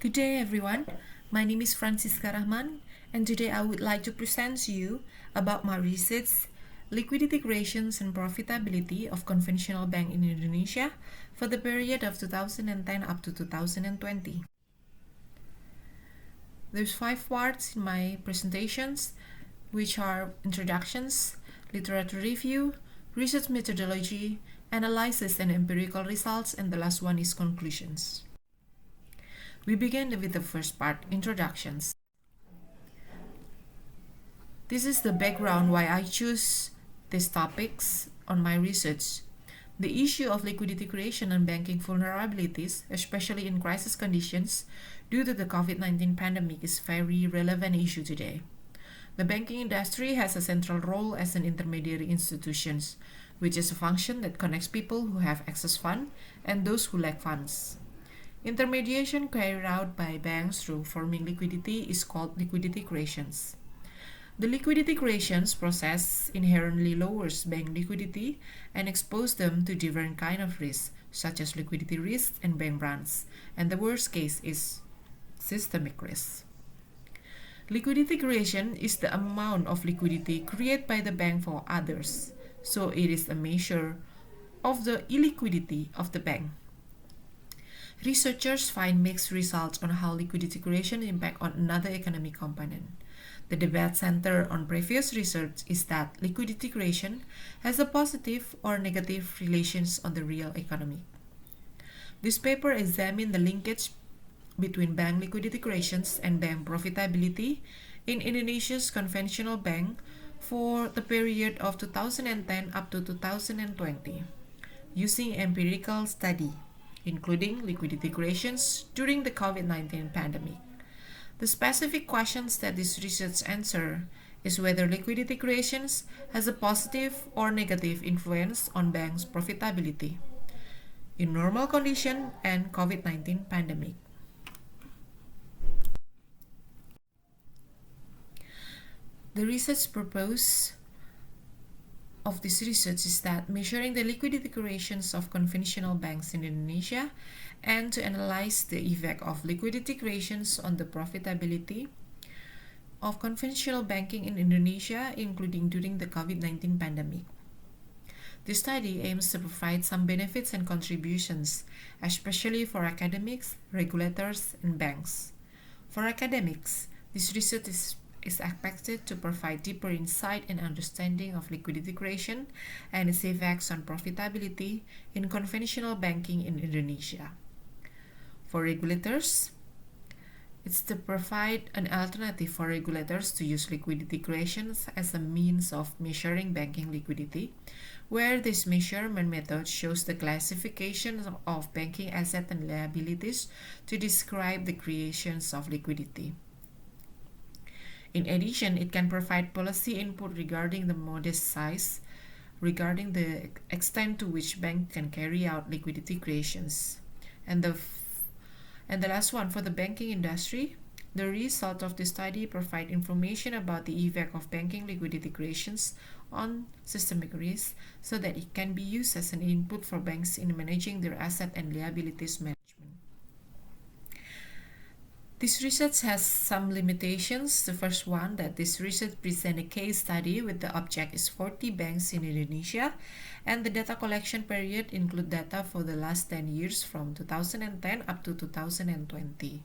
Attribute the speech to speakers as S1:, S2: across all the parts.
S1: Good day, everyone. My name is Fransisca Rahman, and today I would like to present to you about my research, liquidity creations and profitability of conventional bank in Indonesia for the period of 2010 up to 2020. There's 5 parts in my presentations, which are introductions, literature review, research methodology, analysis and empirical results, and the last one is conclusions. We begin with the first part, introductions. This is the background why I choose these topics on my research. The issue of liquidity creation and banking vulnerabilities, especially in crisis conditions due to the COVID-19 pandemic, is a very relevant issue today. The banking industry has a central role as an intermediary institution, which is a function that connects people who have excess funds and those who lack funds. Intermediation carried out by banks through forming liquidity is called liquidity creations. The liquidity creations process inherently lowers bank liquidity and exposes them to different kinds of risks, such as liquidity risk and bank runs, and the worst case is systemic risk. Liquidity creation is the amount of liquidity created by the bank for others, so it is a measure of the illiquidity of the bank. Researchers find mixed results on how liquidity creation impact on another economic component. The debate centered on previous research is that liquidity creation has a positive or negative relations on the real economy. This paper examined the linkage between bank liquidity creations and bank profitability in Indonesia's conventional bank for the period of 2010 up to 2020, using empirical study, including liquidity creations during the COVID-19 pandemic. The specific questions that this research answer is whether liquidity creations has a positive or negative influence on banks' profitability in normal condition and COVID-19 pandemic. The research purpose of this research is that measuring the liquidity creations of conventional banks in Indonesia and to analyze the effect of liquidity creations on the profitability of conventional banking in Indonesia, including during the COVID-19 pandemic. The study aims to provide some benefits and contributions, especially for academics, regulators, and banks. For academics, this research is expected to provide deeper insight and understanding of liquidity creation and its effects on profitability in conventional banking in Indonesia. For regulators, it's to provide an alternative for regulators to use liquidity creations as a means of measuring banking liquidity, where this measurement method shows the classification of banking assets and liabilities to describe the creations of liquidity. In addition, it can provide policy input regarding the modest size, regarding the extent to which banks can carry out liquidity creations. And the last one, for the banking industry, the result of the study provide information about the effect of banking liquidity creations on systemic risk so that it can be used as an input for banks in managing their asset and liabilities management. This research has some limitations. The first one, that this research presents a case study with the object is 40 banks in Indonesia, and the data collection period include data for the last 10 years from 2010 up to 2020.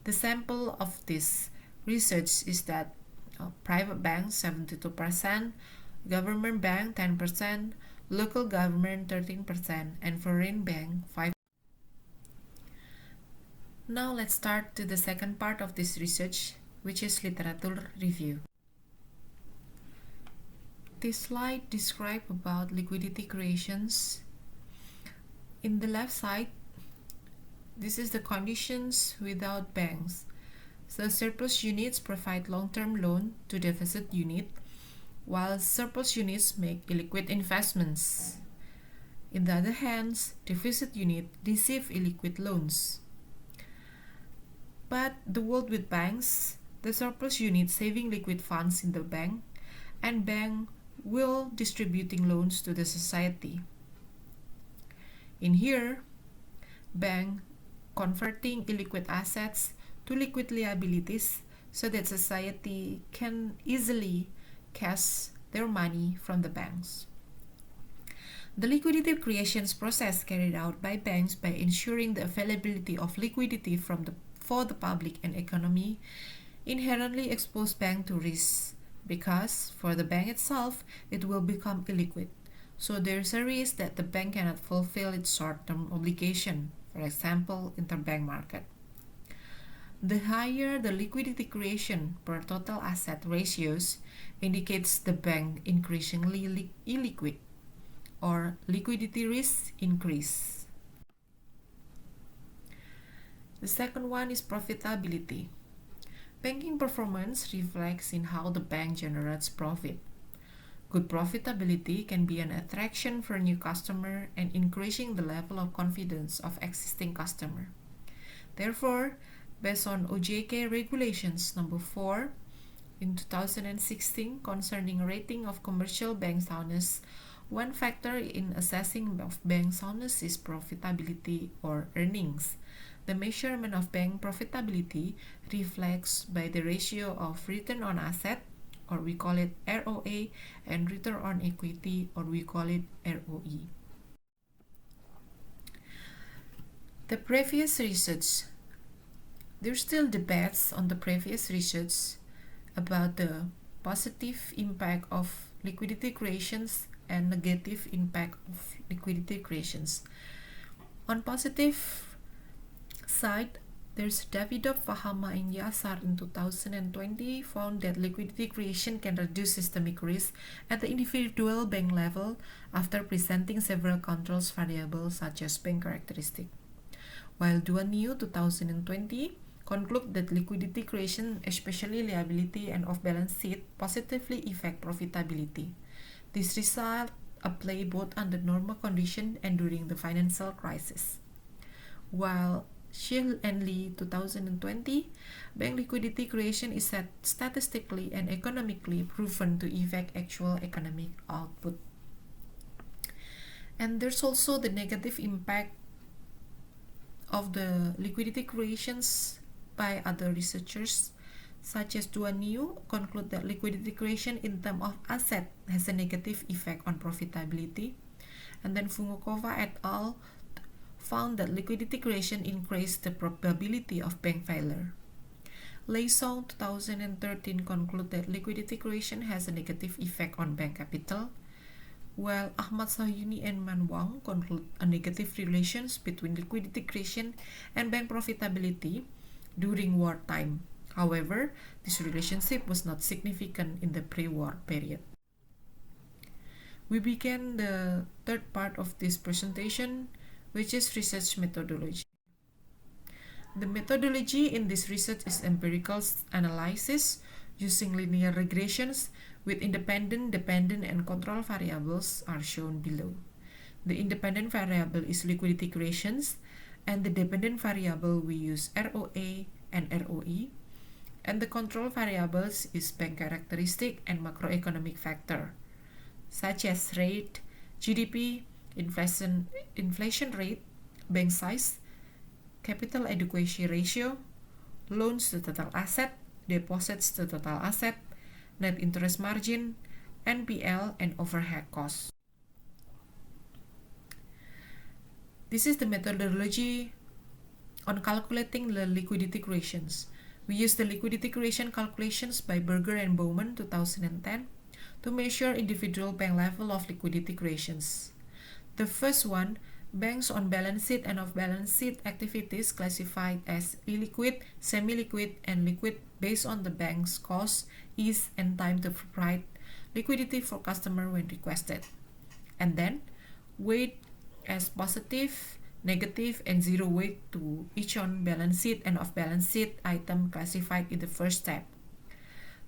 S1: The sample of this research is that private banks 72%, government bank 10%, local government 13%, and foreign bank 5%. Now let's start to the second part of this research, which is literature review. This slide describes about liquidity creations. In the left side, this is the conditions without banks. So surplus units provide long-term loan to deficit unit, while surplus units make illiquid investments. In the other hand, deficit unit receive illiquid loans. But the world with banks, the surplus unit saving liquid funds in the bank, and bank will distributing loans to the society. In here, bank converting illiquid assets to liquid liabilities so that society can easily cash their money from the banks. The liquidity creation process carried out by banks by ensuring the availability of liquidity for the public and economy inherently expose bank to risks because for the bank itself it will become illiquid. So there's a risk that the bank cannot fulfill its short-term obligation, for example, interbank market. The higher the liquidity creation per total asset ratios indicates the bank increasingly illiquid or liquidity risks increase. The second one is profitability. Banking performance reflects in how the bank generates profit. Good profitability can be an attraction for new customer and increasing the level of confidence of existing customer. Therefore, based on OJK regulations number 4 in 2016 concerning rating of commercial bank soundness, one factor in assessing of bank soundness is profitability or earnings. The measurement of bank profitability reflects by the ratio of return on asset, or we call it ROA, and return on equity, or we call it ROE. The previous research, there's still debates on the previous research about the positive impact of liquidity creations and negative impact of liquidity creations. On positive side, there's Davidov, Fahama, and Yasar in 2020 found that liquidity creation can reduce systemic risk at the individual bank level after presenting several controls variables such as bank characteristic. While Duanyu 2020 conclude that liquidity creation, especially liability and off-balance sheet, positively affect profitability. This result apply both under normal condition and during the financial crisis. While Shield and Lee 2020, bank liquidity creation is statistically and economically proven to affect actual economic output. And there's also the negative impact of the liquidity creations by other researchers, such as Duanyu conclude that liquidity creation in terms of asset has a negative effect on profitability. And then Fungokova et al. Found that liquidity creation increased the probability of bank failure. Leisong 2013 conclude that liquidity creation has a negative effect on bank capital, while Ahmad Sahyuni and Man Wang conclude a negative relations between liquidity creation and bank profitability during wartime. However, this relationship was not significant in the pre-war period. We begin the third part of this presentation, which is research methodology. The methodology in this research is empirical analysis using linear regressions with independent, dependent, and control variables are shown below. The independent variable is liquidity creations, and the dependent variable we use ROA and ROE, and the control variables is bank characteristic and macroeconomic factor, such as rate, GDP, inflation rate, bank size, capital adequacy ratio, loans to total asset, deposits to total asset, net interest margin, NPL, and overhead costs. This is the methodology on calculating the liquidity creations. We use the liquidity creation calculations by Berger and Bowman 2010 to measure individual bank level of liquidity creations. The first one, banks on balance sheet and off-balance sheet activities classified as illiquid, semi-liquid, and liquid based on the bank's cost, ease, and time to provide liquidity for customer when requested. And then, weight as positive, negative, and zero weight to each on balance sheet and off-balance sheet item classified in the first step.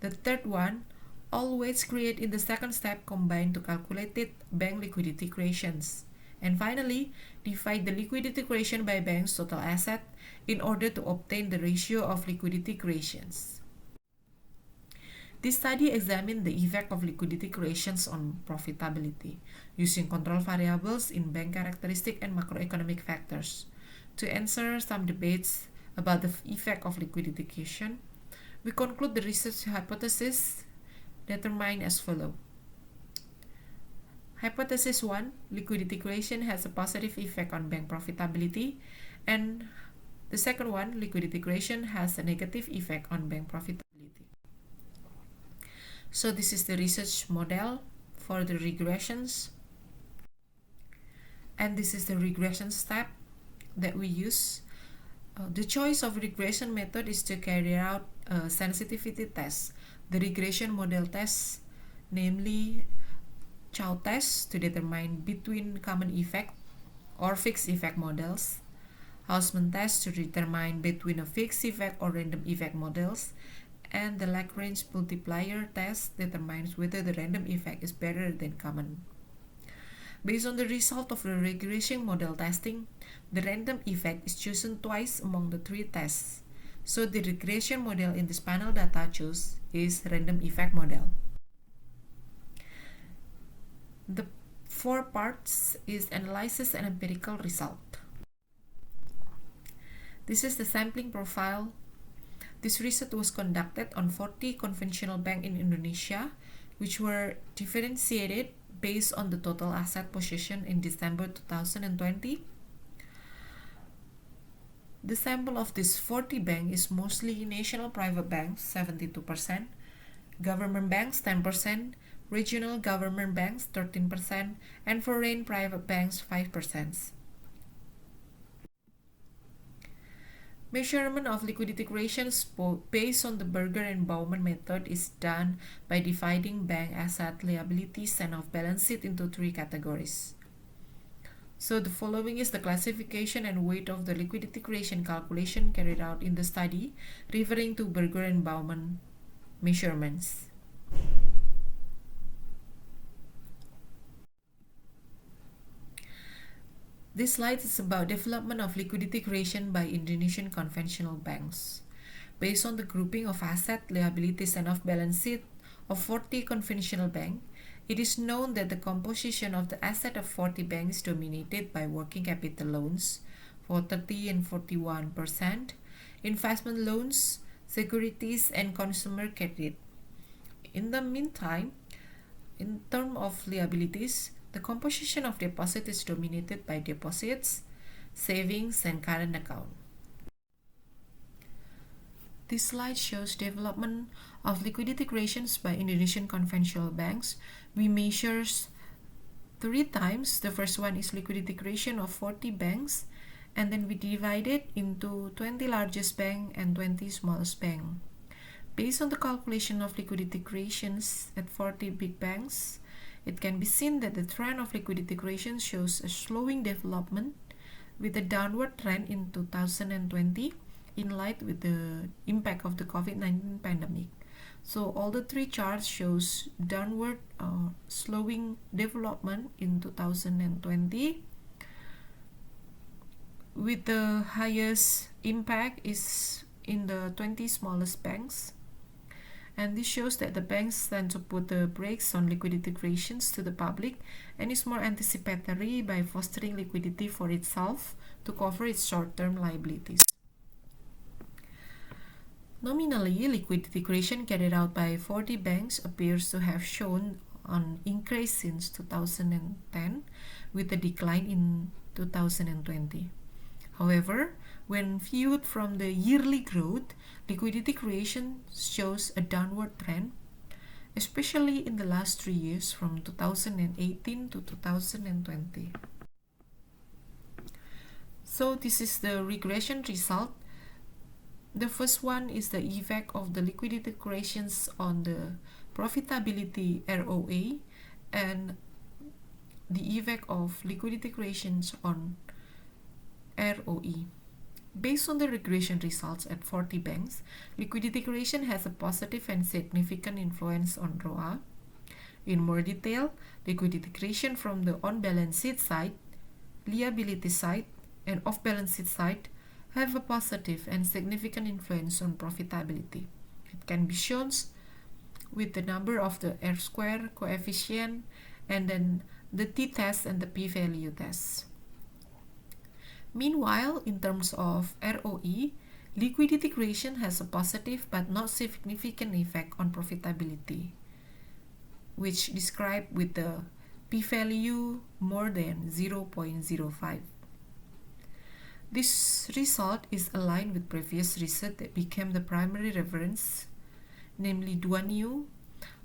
S1: The third one, all weights created in the second step combined to calculate bank liquidity creations. And finally, divide the liquidity creation by bank's total asset in order to obtain the ratio of liquidity creations. This study examined the effect of liquidity creations on profitability using control variables in bank characteristic and macroeconomic factors. To answer some debates about the effect of liquidity creation, we conclude the research hypothesis determined as follows. Hypothesis 1, liquidity creation has a positive effect on bank profitability, and the second one, liquidity creation has a negative effect on bank profitability. So this is the research model for the regressions, and this is the regression step that we use. The choice of regression method is to carry out a sensitivity test, the regression model test, namely Chow test to determine between common effect or fixed effect models, Hausman test to determine between a fixed effect or random effect models, and the Lagrange multiplier test determines whether the random effect is better than common. Based on the result of the regression model testing, the random effect is chosen twice among the three tests. So the regression model in this panel data choose is random effect model. The 4 parts is analysis and empirical result. This is the sampling profile. This research was conducted on 40 conventional banks in Indonesia, which were differentiated based on the total asset position in December 2020. The sample of these 40 banks is mostly national private banks, 72%, government banks, 10%, regional government banks, 13%, and foreign private banks, 5%. Measurement of liquidity creation based on the Berger and Baumann method is done by dividing bank asset, liabilities, and off-balance sheet into 3 categories. So the following is the classification and weight of the liquidity creation calculation carried out in the study, referring to Berger and Baumann measurements. This slide is about development of liquidity creation by Indonesian conventional banks. Based on the grouping of asset, liabilities, and off-balance sheet of 40 conventional banks, it is known that the composition of the asset of 40 banks is dominated by working capital loans for 30 and 41%, investment loans, securities, and consumer credit. In the meantime, in terms of liabilities, the composition of deposit is dominated by deposits, savings, and current account. This slide shows development of liquidity creations by Indonesian conventional banks. We measure 3 times. The first one is liquidity creation of 40 banks, and then we divide it into 20 largest bank and 20 smallest bank. Based on the calculation of liquidity creations at 40 big banks, it can be seen that the trend of liquidity creation shows a slowing development with a downward trend in 2020 in light with the impact of the COVID-19 pandemic. So all the 3 charts shows downward slowing development in 2020, with the highest impact is in the 20 smallest banks. And this shows that the banks tend to put the brakes on liquidity creations to the public and is more anticipatory by fostering liquidity for itself to cover its short-term liabilities. Nominally, liquidity creation carried out by 40 banks appears to have shown an increase since 2010 with a decline in 2020. However, when viewed from the yearly growth, liquidity creation shows a downward trend, especially in the last 3 years from 2018 to 2020. So this is the regression result. The first one is the effect of the liquidity creations on the profitability ROA and the effect of liquidity creations on ROE. Based on the regression results at 40 banks, liquidity creation has a positive and significant influence on ROA. In more detail, liquidity creation from the on-balance sheet side, liability side, and off-balance sheet side have a positive and significant influence on profitability. It can be shown with the number of the R-square coefficient and then the t-test and the p-value test. Meanwhile, in terms of ROE, liquidity creation has a positive but not significant effect on profitability, which described with the p-value more than 0.05. This result is aligned with previous research that became the primary reference, namely Duanyu,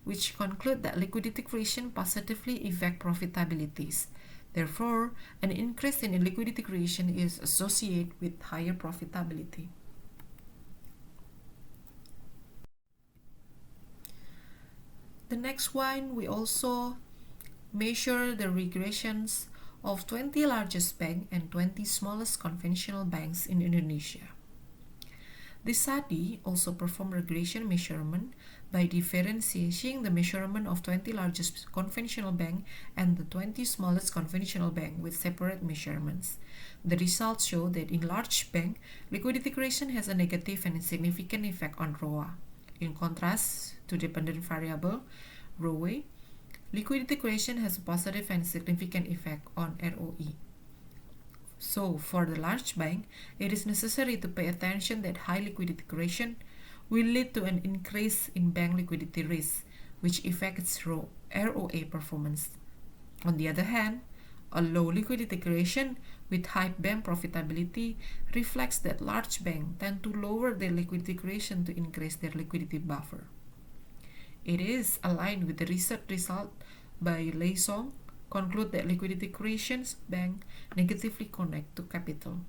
S1: which conclude that liquidity creation positively affect profitabilities. Therefore, an increase in liquidity creation is associated with higher profitability. The next one, we also measure the regressions of 20 largest banks and 20 smallest conventional banks in Indonesia. This study also performed regression measurement by differentiating the measurement of 20 largest conventional bank and the 20 smallest conventional bank with separate measurements. The results show that in large bank, liquidity creation has a negative and insignificant effect on ROA. In contrast to dependent variable, ROE, liquidity creation has a positive and significant effect on ROE. So, for the large bank, it is necessary to pay attention that high liquidity creation will lead to an increase in bank liquidity risk, which affects ROA performance. On the other hand, a low liquidity creation with high bank profitability reflects that large banks tend to lower their liquidity creation to increase their liquidity buffer. It is aligned with the research result by Lei Song, conclude that liquidity creations bank negatively connect to capital.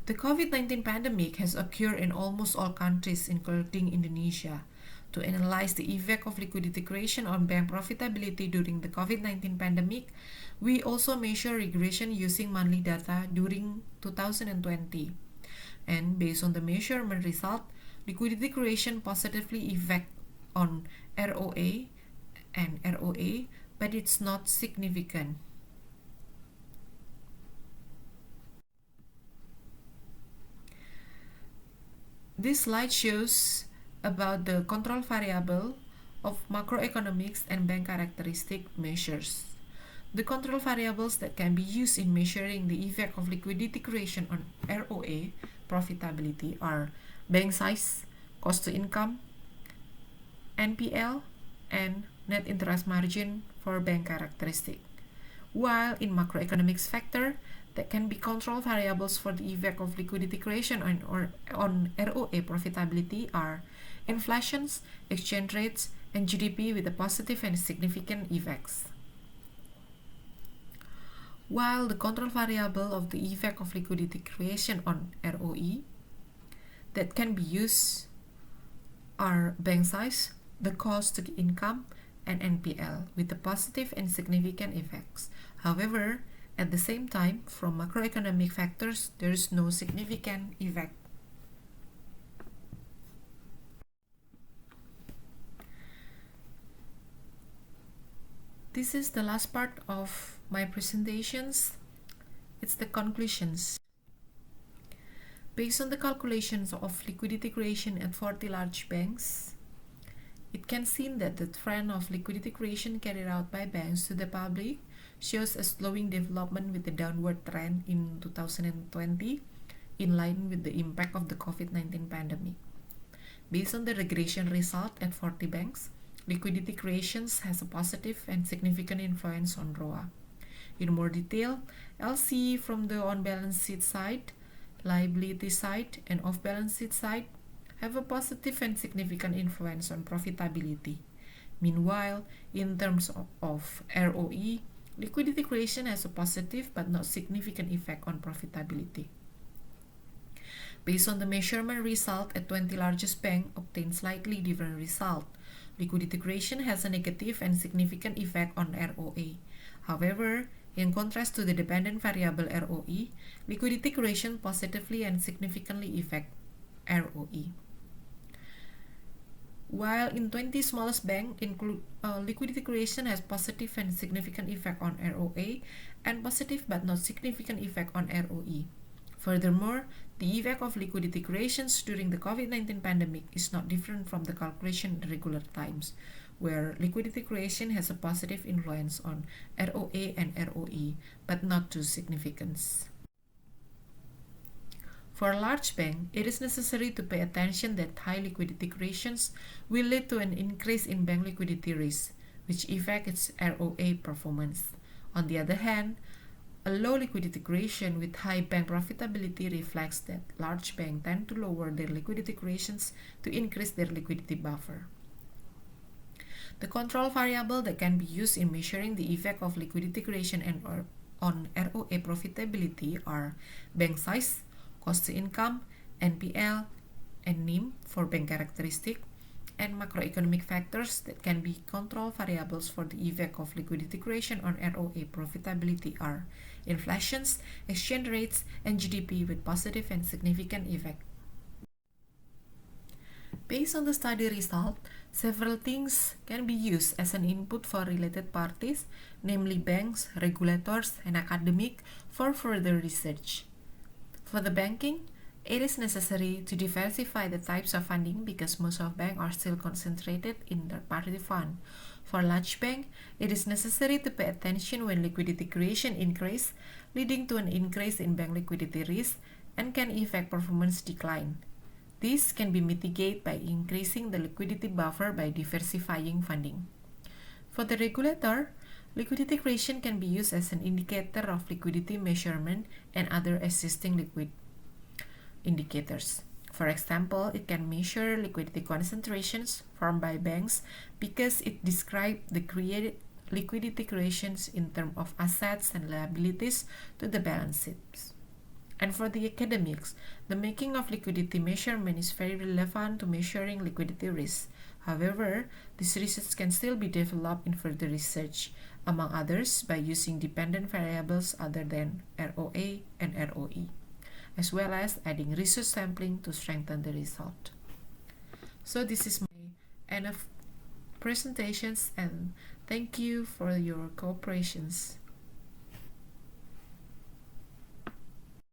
S1: The COVID-19 pandemic has occurred in almost all countries, including Indonesia. To analyze the effect of liquidity creation on bank profitability during the COVID-19 pandemic, we also measure regression using monthly data during 2020. And based on the measurement result, liquidity creation positively affect on ROA and ROA, but it's not significant. This slide shows about the control variable of macroeconomics and bank characteristic measures. The control variables that can be used in measuring the effect of liquidity creation on ROA profitability are bank size, cost to income, NPL, and net interest margin for bank characteristic. While in macroeconomics factor, that can be control variables for the effect of liquidity creation on ROA profitability are inflations, exchange rates, and GDP with a positive and significant effects. While the control variable of the effect of liquidity creation on ROE that can be used are bank size, the cost to income, and NPL with the positive and significant effects. However, at the same time, from macroeconomic factors, there is no significant effect. This is the last part of my presentations. It's the conclusions. Based on the calculations of liquidity creation at 40 large banks, it can seem that the trend of liquidity creation carried out by banks to the public shows a slowing development with a downward trend in 2020, in line with the impact of the COVID-19 pandemic. Based on the regression result at 40 banks, liquidity creations has a positive and significant influence on ROA. In more detail, LC from the on-balance sheet side, liability side, and off-balance sheet side have a positive and significant influence on profitability. Meanwhile, in terms of ROE, liquidity creation has a positive but not significant effect on profitability. Based on the measurement result at 20 largest banks obtained slightly different result. Liquidity creation has a negative and significant effect on ROA. However, in contrast to the dependent variable ROE, liquidity creation positively and significantly affect ROE. While in 20 smallest banks, liquidity creation has positive and significant effect on ROA and positive but not significant effect on ROE. Furthermore, the effect of liquidity creations during the COVID-19 pandemic is not different from the calculation in regular times. where liquidity creation has a positive influence on ROA and ROE, but not too significant. For a large bank, it is necessary to pay attention that high liquidity creations will lead to an increase in bank liquidity risk, which affects its ROA performance. On the other hand, a low liquidity creation with high bank profitability reflects that large banks tend to lower their liquidity creations to increase their liquidity buffer. The control variable that can be used in measuring the effect of liquidity creation and on ROA profitability are bank size, cost to income, NPL, and NIM for bank characteristic, and macroeconomic factors that can be control variables for the effect of liquidity creation on ROA profitability are inflations, exchange rates, and GDP with positive and significant effect. Based on the study result, several things can be used as an input for related parties, namely banks, regulators, and academic, for further research. For the banking, it is necessary to diversify the types of funding because most of banks are still concentrated in third-party fund. For large bank, it is necessary to pay attention when liquidity creation increase, leading to an increase in bank liquidity risk and can affect performance decline. This can be mitigated by increasing the liquidity buffer by diversifying funding. For the regulator, liquidity creation can be used as an indicator of liquidity measurement and other existing liquid indicators. For example, it can measure liquidity concentrations formed by banks because it describes the liquidity creations in terms of assets and liabilities to the balance sheets. And for the academics, the making of liquidity measurement is very relevant to measuring liquidity risk. However, this research can still be developed in further research, among others by using dependent variables other than ROA and ROE, as well as adding research sampling to strengthen the result. So this is my end of presentations, and thank you for your cooperations.